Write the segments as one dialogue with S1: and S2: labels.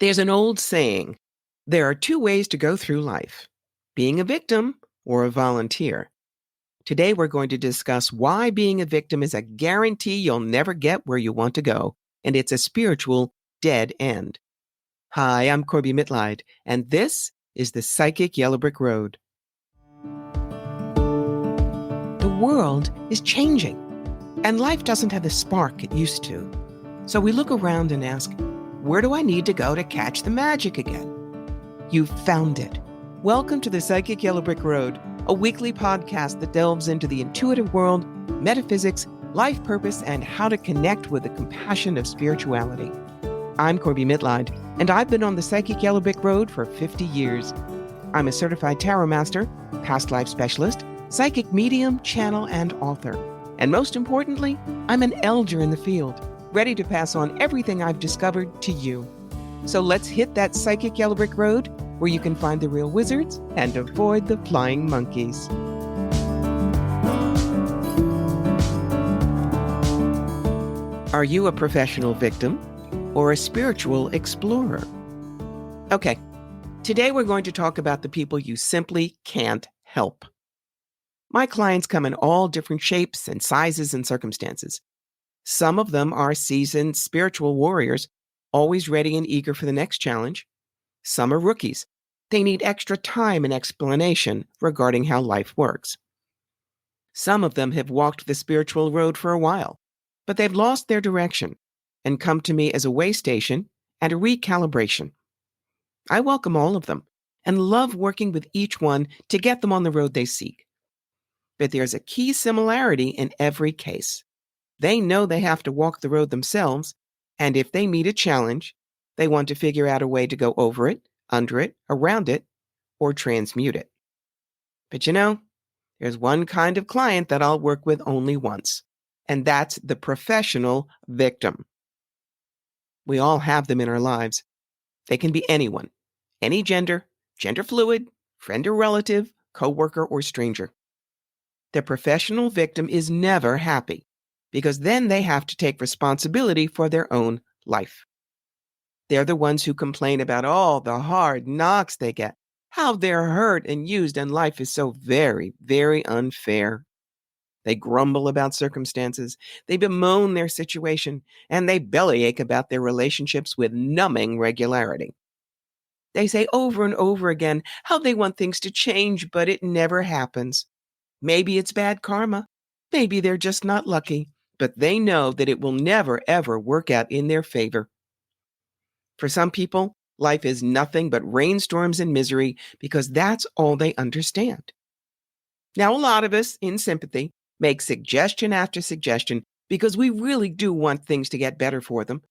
S1: There's an old saying, there are two ways to go through life, being a victim or a volunteer. Today we're going to discuss why being a victim is a guarantee you'll never get where you want to go, and it's a spiritual dead end. Hi, I'm Corbie Mitleid, and this is the Psychic Yellow Brick Road. The world is changing, and life doesn't have the spark it used to. So we look around and ask, where do I need to go to catch the magic again? You've found it. Welcome to the Psychic Yellow Brick Road, a weekly podcast that delves into the intuitive world, metaphysics, life purpose, and how to connect with the compassion of spirituality. I'm Corbie Mitleid, and I've been on the Psychic Yellow Brick Road for 50 years. I'm a certified tarot master, past life specialist, psychic medium, channel, and author. And most importantly, I'm an elder in the field, ready to pass on everything I've discovered to you. So let's hit that Psychic Yellow Brick Road where you can find the real wizards and avoid the flying monkeys. Are you a professional victim or a spiritual explorer? Okay, today we're going to talk about the people you simply can't help. My clients come in all different shapes and sizes and circumstances. Some of them are seasoned spiritual warriors, always ready and eager for the next challenge. Some are rookies. They need extra time and explanation regarding how life works. Some of them have walked the spiritual road for a while, but they've lost their direction and come to me as a way station and a recalibration. I welcome all of them and love working with each one to get them on the road they seek. But there's a key similarity in every case. They know they have to walk the road themselves, and if they meet a challenge, they want to figure out a way to go over it, under it, around it, or transmute it. But there's one kind of client that I'll work with only once, and that's the professional victim. We all have them in our lives. They can be anyone, any gender, gender fluid, friend or relative, coworker or stranger. The professional victim is never happy, because then they have to take responsibility for their own life. They're the ones who complain about all the hard knocks they get, how they're hurt and used, and life is so very, very unfair. They grumble about circumstances, they bemoan their situation, and they bellyache about their relationships with numbing regularity. They say over and over again how they want things to change, but it never happens. Maybe it's bad karma. Maybe they're just not lucky. But they know that it will never, ever work out in their favor. For some people, life is nothing but rainstorms and misery because that's all they understand. Now, a lot of us, in sympathy, make suggestion after suggestion because we really do want things to get better for them.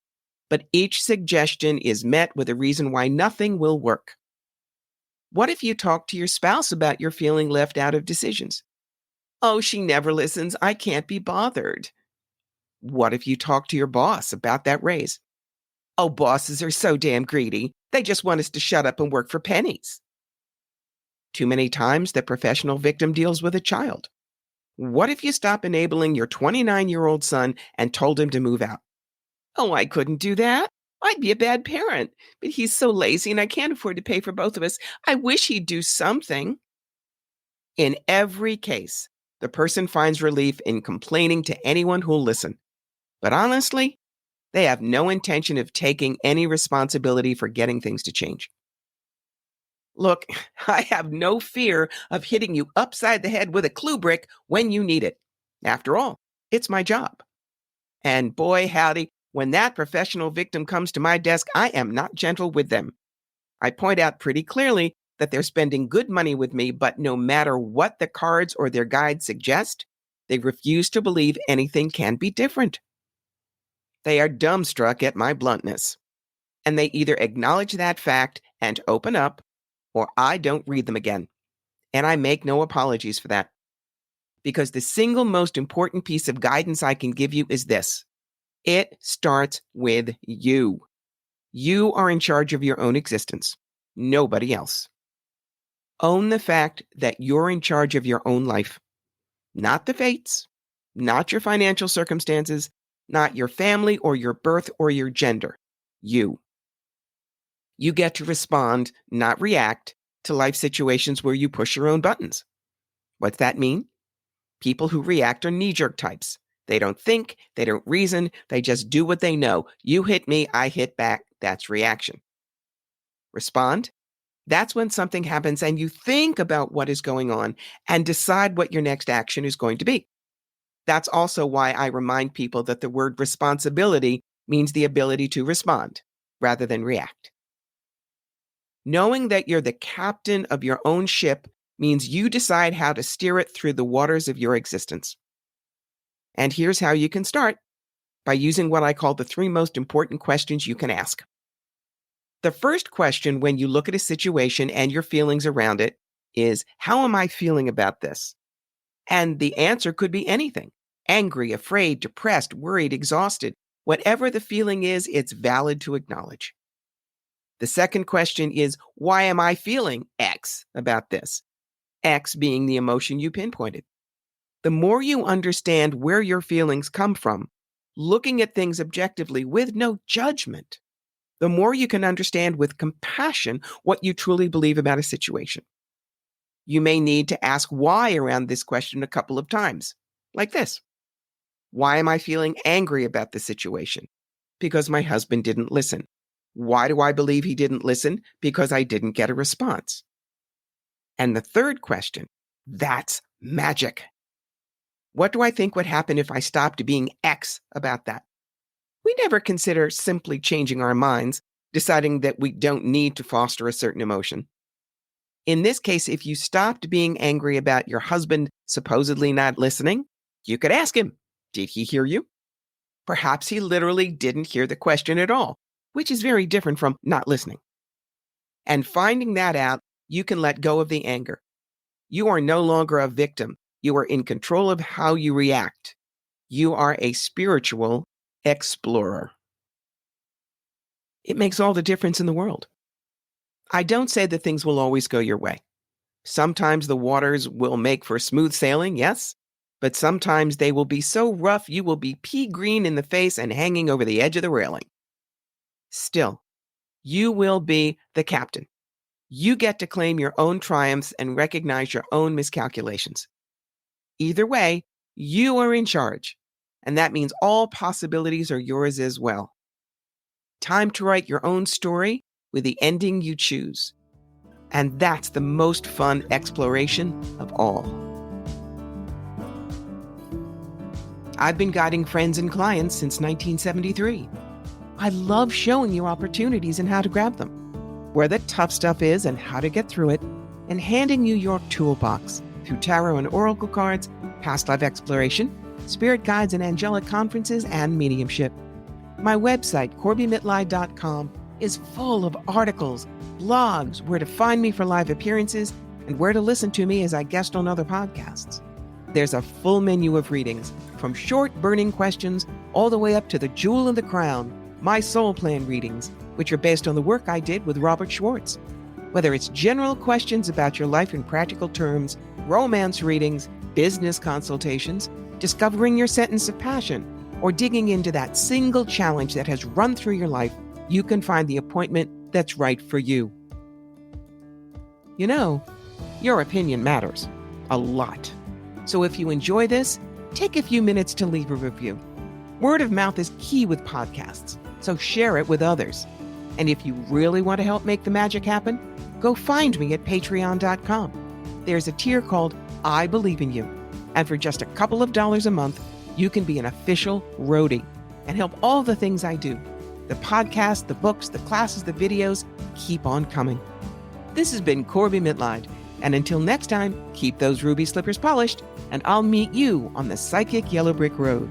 S1: But each suggestion is met with a reason why nothing will work. What if you talk to your spouse about your feeling left out of decisions? Oh, she never listens. I can't be bothered. What if you talk to your boss about that raise? Oh, bosses are so damn greedy. They just want us to shut up and work for pennies. Too many times the professional victim deals with a child. What if you stop enabling your 29-year-old son and told him to move out? Oh, I couldn't do that. I'd be a bad parent, but he's so lazy and I can't afford to pay for both of us. I wish he'd do something. In every case, the person finds relief in complaining to anyone who'll listen. But honestly, they have no intention of taking any responsibility for getting things to change. Look, I have no fear of hitting you upside the head with a clue brick when you need it. After all, it's my job. And boy, howdy, when that professional victim comes to my desk, I am not gentle with them. I point out pretty clearly that they're spending good money with me, but no matter what the cards or their guides suggest, they refuse to believe anything can be different. They are dumbstruck at my bluntness, and they either acknowledge that fact and open up, or I don't read them again. And I make no apologies for that. Because the single most important piece of guidance I can give you is this. It starts with you. You are in charge of your own existence, nobody else. Own the fact that you're in charge of your own life, not the fates, not your financial circumstances, not your family or your birth or your gender. You. You get to respond, not react, to life situations where you push your own buttons. What's that mean? People who react are knee-jerk types. They don't think, they don't reason, they just do what they know. You hit me, I hit back. That's reaction. Respond? That's when something happens and you think about what is going on and decide what your next action is going to be. That's also why I remind people that the word responsibility means the ability to respond rather than react. Knowing that you're the captain of your own ship means you decide how to steer it through the waters of your existence. And here's how you can start, by using what I call the 3 most important questions you can ask. The first question when you look at a situation and your feelings around it is, how am I feeling about this? And the answer could be anything. Angry, afraid, depressed, worried, exhausted. Whatever the feeling is, it's valid to acknowledge. The second question is, why am I feeling X about this? X being the emotion you pinpointed. The more you understand where your feelings come from, looking at things objectively with no judgment, the more you can understand with compassion what you truly believe about a situation. You may need to ask why around this question a couple of times, like this. Why am I feeling angry about the situation? Because my husband didn't listen. Why do I believe he didn't listen? Because I didn't get a response. And the third question, that's magic. What do I think would happen if I stopped being X about that? We never consider simply changing our minds, deciding that we don't need to foster a certain emotion. In this case, if you stopped being angry about your husband supposedly not listening, you could ask him, did he hear you? Perhaps he literally didn't hear the question at all, which is very different from not listening. And finding that out, you can let go of the anger. You are no longer a victim. You are in control of how you react. You are a spiritual explorer. It makes all the difference in the world. I don't say that things will always go your way. Sometimes the waters will make for smooth sailing, yes, but sometimes they will be so rough you will be pea green in the face and hanging over the edge of the railing. Still, you will be the captain. You get to claim your own triumphs and recognize your own miscalculations. Either way, you are in charge, and that means all possibilities are yours as well. Time to write your own story with the ending you choose. And that's the most fun exploration of all. I've been guiding friends and clients since 1973. I love showing you opportunities and how to grab them, where the tough stuff is and how to get through it, and handing you your toolbox through tarot and oracle cards, past life exploration, spirit guides and angelic conferences, and mediumship. My website, CorbieMitleid.com, is full of articles, blogs, where to find me for live appearances, and where to listen to me as I guest on other podcasts. There's a full menu of readings, from short burning questions all the way up to the jewel in the crown, my soul plan readings, which are based on the work I did with Robert Schwartz. Whether it's general questions about your life in practical terms, romance readings, business consultations, discovering your sentence of passion, or digging into that single challenge that has run through your life, you can find the appointment that's right for you. You know, your opinion matters a lot. So if you enjoy this, take a few minutes to leave a review. Word of mouth is key with podcasts, so share it with others. And if you really want to help make the magic happen, go find me at patreon.com. There's a tier called I Believe in You. And for just a couple of dollars a month, you can be an official roadie and help all the things I do. The podcast, the books, the classes, the videos, keep on coming. This has been Corbie Mitleid. And until next time, keep those ruby slippers polished, and I'll meet you on the psychic yellow brick road.